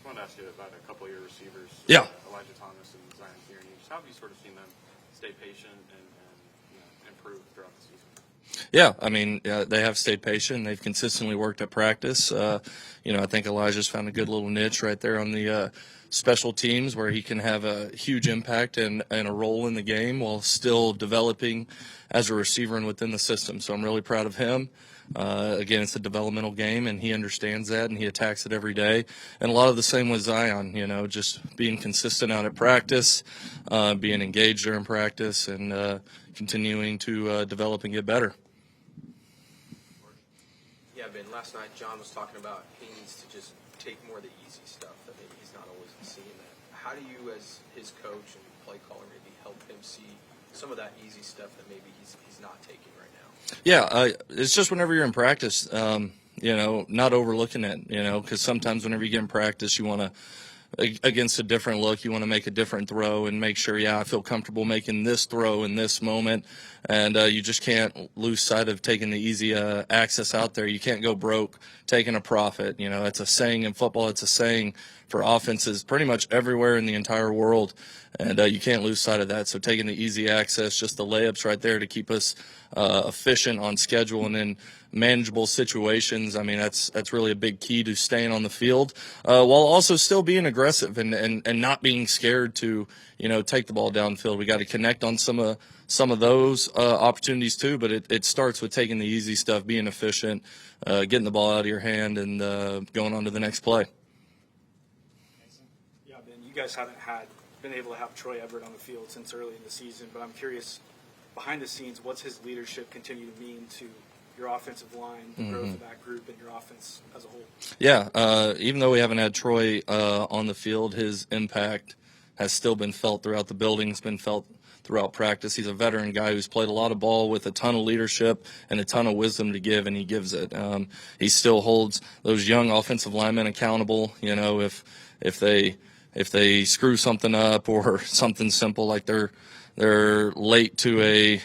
wanted to ask you about a couple of your receivers. Yeah. Elijah Thomas and Zion Tierney. How have you sort of seen them stay patient and improve throughout the season? Yeah, I mean, they have stayed patient. They've consistently worked at practice. I think Elijah's found a good little niche right there on the special teams where he can have a huge impact and a role in the game while still developing as a receiver and within the system. So I'm really proud of him. Again, it's a developmental game, and he understands that, and he attacks it every day. And a lot of the same with Zion, just being consistent out at practice, being engaged during practice, and continuing to develop and get better. Yeah, Ben, last night John was talking about he needs to just take more of the easy stuff that maybe he's not always seeing that. How do you, as his coach and play caller, maybe help him see some of that easy stuff that maybe he's not taking right now? Yeah, it's just whenever you're in practice, not overlooking it, because sometimes whenever you get in practice, you want to, against a different look, you want to make a different throw and make sure, I feel comfortable making this throw in this moment. And you just can't lose sight of taking the easy access out there. You can't go broke taking a profit. It's a saying in football. It's a saying for offenses pretty much everywhere in the entire world. And you can't lose sight of that. So taking the easy access, just the layups right there to keep us efficient on schedule and in manageable situations. I mean, that's really a big key to staying on the field while also still being aggressive and not being scared to, take the ball downfield. We got to connect on some of those opportunities too, but it starts with taking the easy stuff, being efficient, getting the ball out of your hand, and going on to the next play. Yeah, Ben, you guys haven't been able to have Troy Everett on the field since early in the season, but I'm curious, behind the scenes, what's his leadership continue to mean to your offensive line, the growth of that group, and your offense as a whole? Yeah, even though we haven't had Troy on the field, his impact has still been felt throughout the building. It's been felt throughout practice. He's a veteran guy who's played a lot of ball with a ton of leadership and a ton of wisdom to give, and he gives it. He still holds those young offensive linemen accountable. If they screw something up or something simple like they're late to a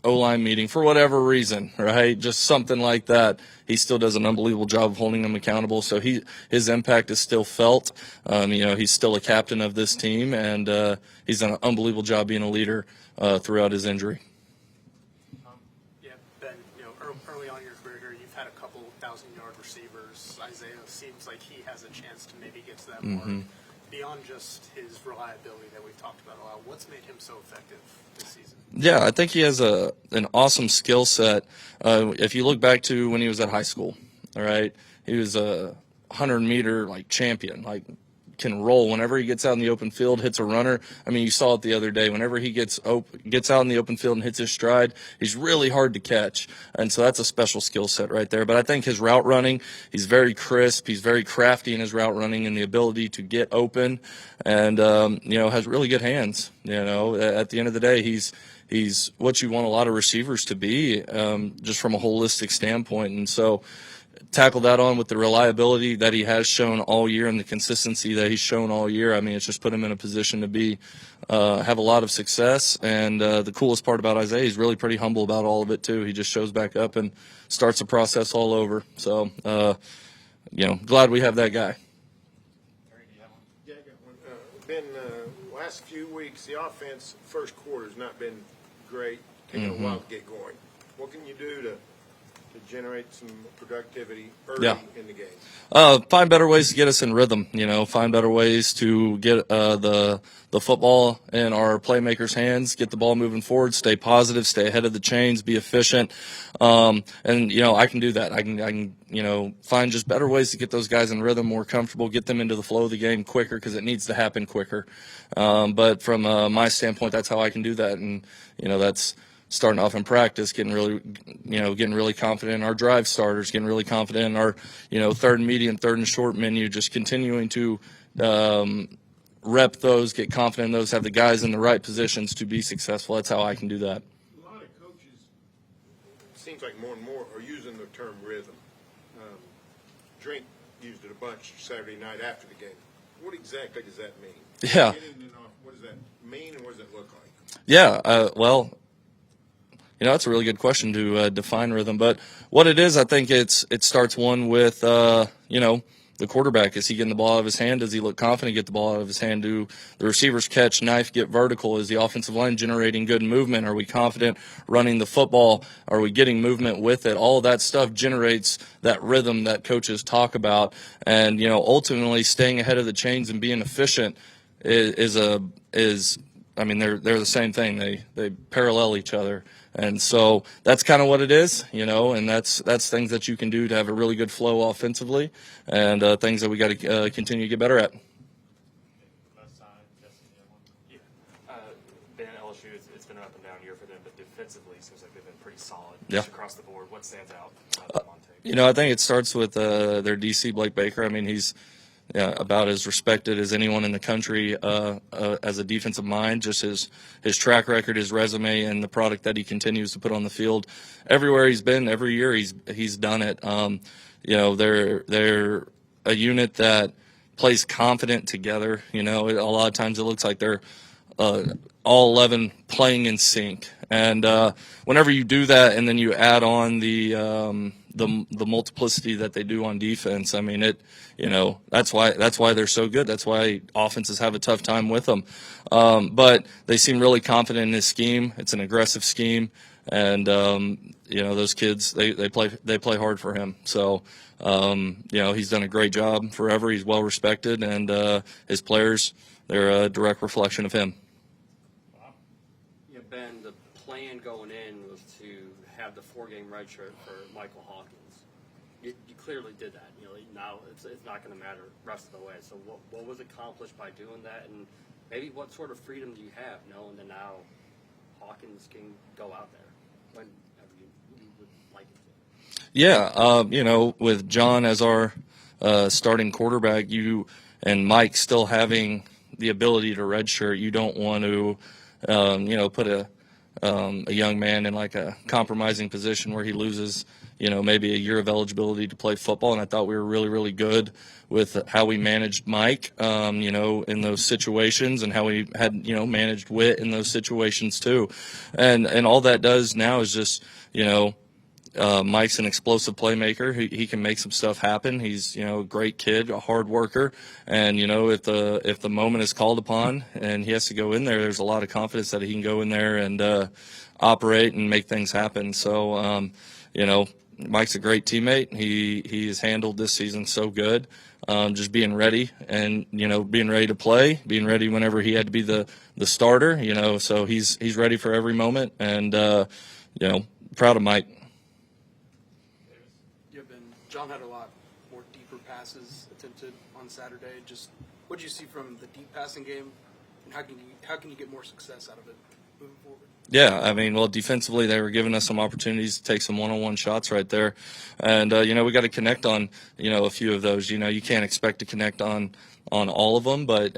O-line meeting for whatever reason, right? Just something like that. He still does an unbelievable job of holding them accountable. So his impact is still felt. He's still a captain of this team, and he's done an unbelievable job being a leader throughout his injury. Yeah, Ben, early on in your career here, you've had a couple 1,000-yard receivers. Isaiah seems like he has a chance to maybe get to that mark. Beyond just his reliability that we've talked about a lot, what's made him so effective this season? Yeah, I think he has an awesome skill set. If you look back to when he was at high school, all right, he was a 100-meter champion, can roll whenever he gets out in the open field, hits a runner. I mean, you saw it the other day. Whenever he gets out in the open field and hits his stride, he's really hard to catch. And so that's a special skill set right there. But I think his route running, he's very crisp. He's very crafty in his route running and the ability to get open and, has really good hands. At the end of the day, he's what you want a lot of receivers to be, just from a holistic standpoint. And so tackle that on with the reliability that he has shown all year and the consistency that he's shown all year. I mean, it's just put him in a position to have a lot of success. And the coolest part about Isaiah, he's really pretty humble about all of it too. He just shows back up and starts the process all over. So, glad we have that guy. Yeah, I got one. Ben, last few weeks, the offense first quarter has not been great. Taking a while to get going. What can you do to generate some productivity early in the game? Find better ways to get us in rhythm. Find better ways to get the football in our playmakers' hands, get the ball moving forward, stay positive, stay ahead of the chains, be efficient. And I can do that. I can find just better ways to get those guys in rhythm, more comfortable, get them into the flow of the game quicker because it needs to happen quicker. But from my standpoint, that's how I can do that, and that's starting off in practice, getting really confident in our drive starters, getting really confident in our, third and medium, third and short menu, just continuing to rep those, get confident in those, have the guys in the right positions to be successful. That's how I can do that. A lot of coaches, it seems like more and more, are using the term rhythm. Drink used it a bunch Saturday night after the game. What exactly does that mean? Yeah. What does that mean, and what does it look like? Yeah, that's a really good question to define rhythm. But what it is, I think it starts one with, the quarterback? Is he getting the ball out of his hand? Does he look confident get the ball out of his hand? Do the receivers catch, knife, get vertical? Is the offensive line generating good movement? Are we confident running the football? Are we getting movement with it? All of that stuff generates that rhythm that coaches talk about. And, ultimately staying ahead of the chains and being efficient is I mean, they're the same thing. They parallel each other. And so that's kind of what it is, and that's things that you can do to have a really good flow offensively, and things that we got to continue to get better at. Ben, LSU, it's been an up and down year for them, but defensively, it seems like they've been pretty solid Yeah. across the board. What stands out on tape? I think it starts with their DC, Blake Baker. I mean, he's about as respected as anyone in the country as a defensive mind. Just his track record, his resume, and the product that he continues to put on the field. Everywhere he's been, every year he's done it. They're a unit that plays confident together. A lot of times it looks like they're all 11 playing in sync. And whenever you do that, and then you add on the multiplicity that they do on defense, I mean that's why they're so good. That's why offenses have a tough time with them. But they seem really confident in this scheme. It's an aggressive scheme, and those kids they play hard for him. So he's done a great job forever. He's well respected, and his players, they're a direct reflection of him. Yeah, Ben, the plan going in was to have the 4-game redshirt for Michael Hawkins. You clearly did that. Now it's not going to matter the rest of the way. So what was accomplished by doing that, and maybe what sort of freedom do you have knowing that now Hawkins can go out there whenever you would like it to? Yeah, with John as our starting quarterback, you and Mike still having the ability to redshirt, you don't want to, put a young man in like a compromising position where he loses, maybe a year of eligibility to play football. And I thought we were really, really good with how we managed Mike, in those situations, and how we had, managed Witt in those situations too. And all that does now is just, Mike's an explosive playmaker. He can make some stuff happen. He's, a great kid, a hard worker. And, if the moment is called upon and he has to go in there, there's a lot of confidence that he can go in there and operate and make things happen. So, Mike's a great teammate. He has handled this season so good. Just being ready and, being ready to play, being ready whenever he had to be the starter, so he's ready for every moment, and, proud of Mike. John had a lot more deeper passes attempted on Saturday. Just what did you see from the deep passing game, and how can you get more success out of it moving forward? Yeah, I mean, defensively they were giving us some opportunities to take some one-on-one shots right there, and we got to connect on a few of those. You can't expect to connect on all of them, but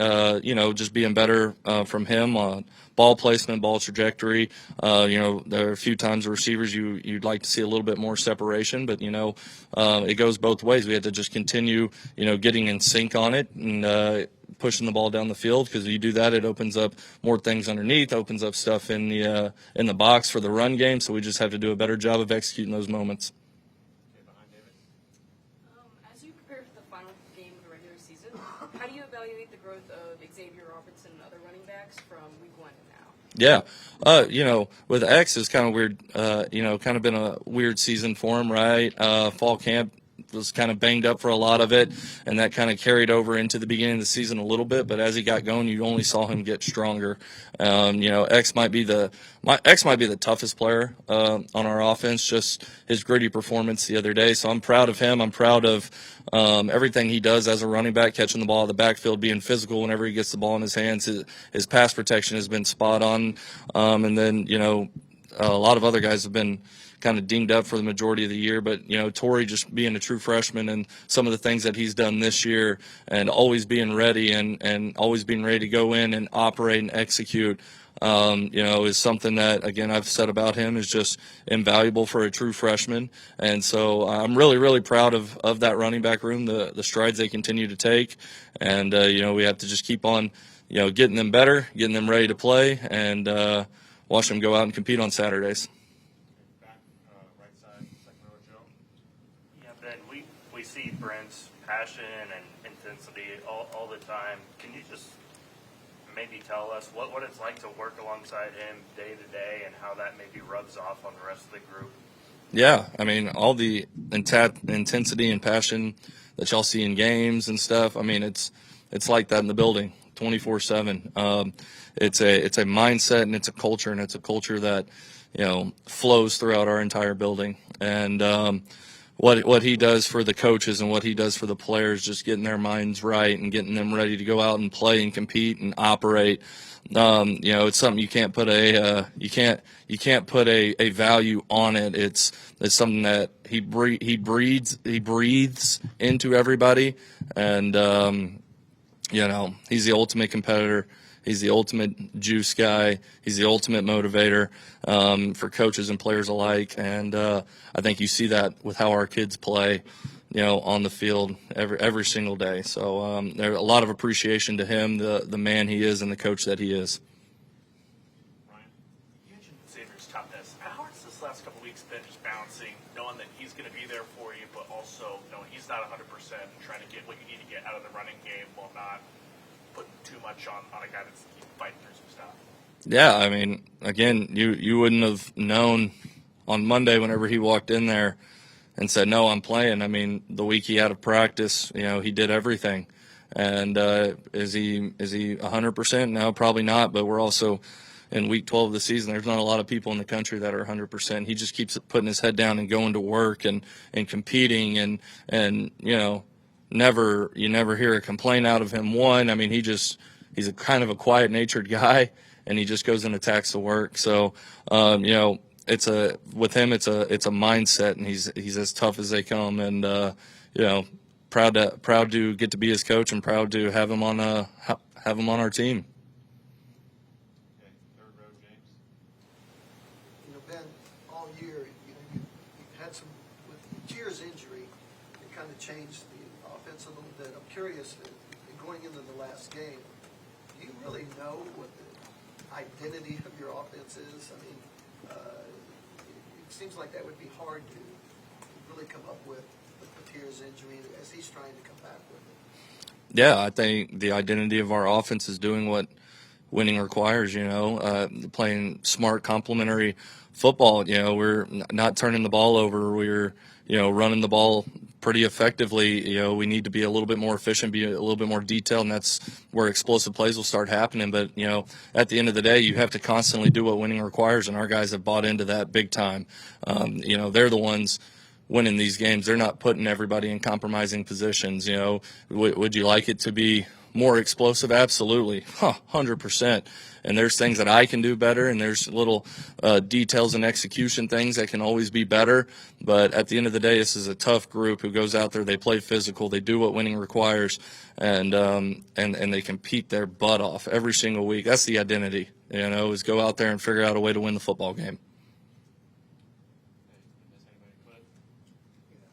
just being better from him on ball placement, ball trajectory. There are a few times the receivers you'd like to see a little bit more separation, but it goes both ways. We had to just continue getting in sync on it and pushing the ball down the field, because if you do that, it opens up more things underneath, opens up stuff in the box for the run game. So we just have to do a better job of executing those moments. As you prepare for the final game of the regular season, how do you evaluate the growth of Xavier Robertson and other running backs from week 1 to now? Yeah. With X, it's kind of weird, kind of been a weird season for him, right? Fall camp was kind of banged up for a lot of it, and that kind of carried over into the beginning of the season a little bit. But as he got going, you only saw him get stronger. X might be the toughest player on our offense. Just his gritty performance the other day. So I'm proud of him. I'm proud of everything he does as a running back, catching the ball out of the backfield, being physical whenever he gets the ball in his hands. His pass protection has been spot on. And then a lot of other guys have been kind of dinged up for the majority of the year, but Torrey just being a true freshman and some of the things that he's done this year, and always being ready and always being ready to go in and operate and execute, is something that, again, I've said about him is just invaluable for a true freshman. And so I'm really, really proud of that running back room, the strides they continue to take. And, we have to just keep on, getting them better, getting them ready to play, and watch them go out and compete on Saturdays. Yeah, Ben, we see Brent passion and intensity all the time. Can you just maybe tell us what it's like to work alongside him day to day and how that maybe rubs off on the rest of the group? Yeah, I mean, all the intensity and passion that y'all see in games and stuff. I mean, it's like that in the building, 24/7. It's a mindset and it's a culture, and it's a culture that flows throughout our entire building. And what he does for the coaches and what he does for the players, just getting their minds right and getting them ready to go out and play and compete and operate. It's something you can't put a value on it. It's something that he breathes into everybody, and he's the ultimate competitor. He's the ultimate juice guy. He's the ultimate motivator for coaches and players alike. And I think you see that with how our kids play, on the field every single day. So there's a lot of appreciation to him, the man he is, and the coach that he is. Ryan, you mentioned Xavier's toughness. How has this last couple weeks been just balancing, knowing that he's going to be there for you, but also knowing he's not 100% and trying to get what you need to get out of the running game while not putting too much on a guy that's fighting through some stuff? Yeah, I mean, again, you wouldn't have known on Monday whenever he walked in there and said, "No, I'm playing." I mean, the week he had of practice, he did everything. And is he 100%? No, probably not. But we're also in week 12 of the season. There's not a lot of people in the country that are 100%. He just keeps putting his head down and going to work and competing and you never hear a complaint out of him. I mean, he's a kind of a quiet-natured guy, and he just goes and attacks the work. So, it's a mindset, and he's as tough as they come, and proud to get to be his coach, and proud to have him on our team. Okay, third row, James. Ben, all year, you've had some, with Cheer's injury, it kind of changed the offense a little bit. I'm curious, going into the last game, do you really know what the identity of your offense is? I mean, it seems like that would be hard to really come up with Cheer's injury as he's trying to come back with it. Yeah, I think the identity of our offense is doing what winning requires, playing smart complementary football. We're not turning the ball over. We're, running the ball pretty effectively. We need to be a little bit more efficient, be a little bit more detailed, and that's where explosive plays will start happening. But, at the end of the day, you have to constantly do what winning requires, and our guys have bought into that big time. They're the ones winning these games. They're not putting everybody in compromising positions. Would you like it to be more explosive? Absolutely, 100%. And there's things that I can do better, and there's little details and execution things that can always be better. But at the end of the day, this is a tough group who goes out there. They play physical. They do what winning requires, and they compete their butt off every single week. That's the identity. Is go out there and figure out a way to win the football game.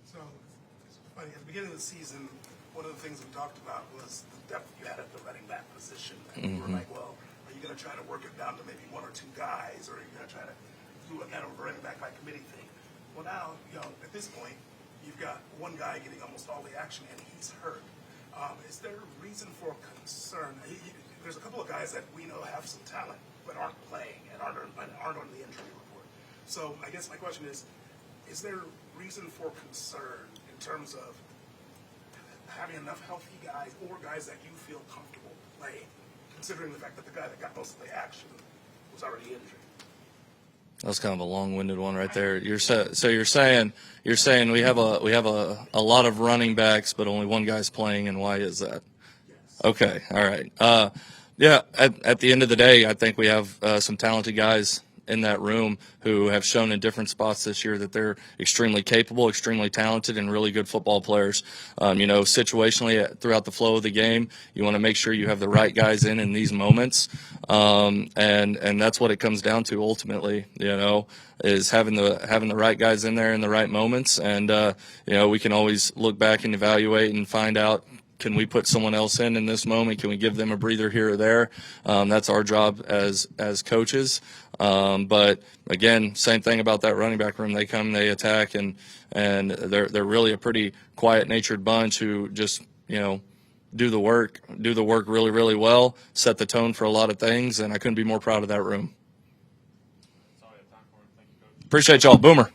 So, it's funny, at the beginning of the season, one of the things we talked about was the depth you had at the running back position. And we were like, well, are you going to try to work it down to maybe one or two guys, or are you going to try to do a kind of running back by committee thing? Well, now, at this point, you've got one guy getting almost all the action, and he's hurt. Is there a reason for concern? There's a couple of guys that we know have some talent, but aren't playing and aren't on the injury report. So I guess my question is there reason for concern in terms of having enough healthy guys or guys that you feel comfortable playing, considering the fact that the guy that got most of the action was already injured? That was kind of a long-winded one right there. You're saying we have a lot of running backs, but only one guy's playing, and why is that? Yes. Okay, all right. At the end of the day, I think we have some talented guys in that room who have shown in different spots this year that they're extremely capable, extremely talented, and really good football players. Situationally throughout the flow of the game, you want to make sure you have the right guys in these moments, and that's what it comes down to ultimately. Is having the right guys in there in the right moments, and we can always look back and evaluate and find out, can we put someone else in this moment? Can we give them a breather here or there? That's our job as coaches. But again, same thing about that running back room. They come, they attack, and they're really a pretty quiet natured bunch who just, do the work really, really well, set the tone for a lot of things, and I couldn't be more proud of that room. Appreciate y'all. Boomer.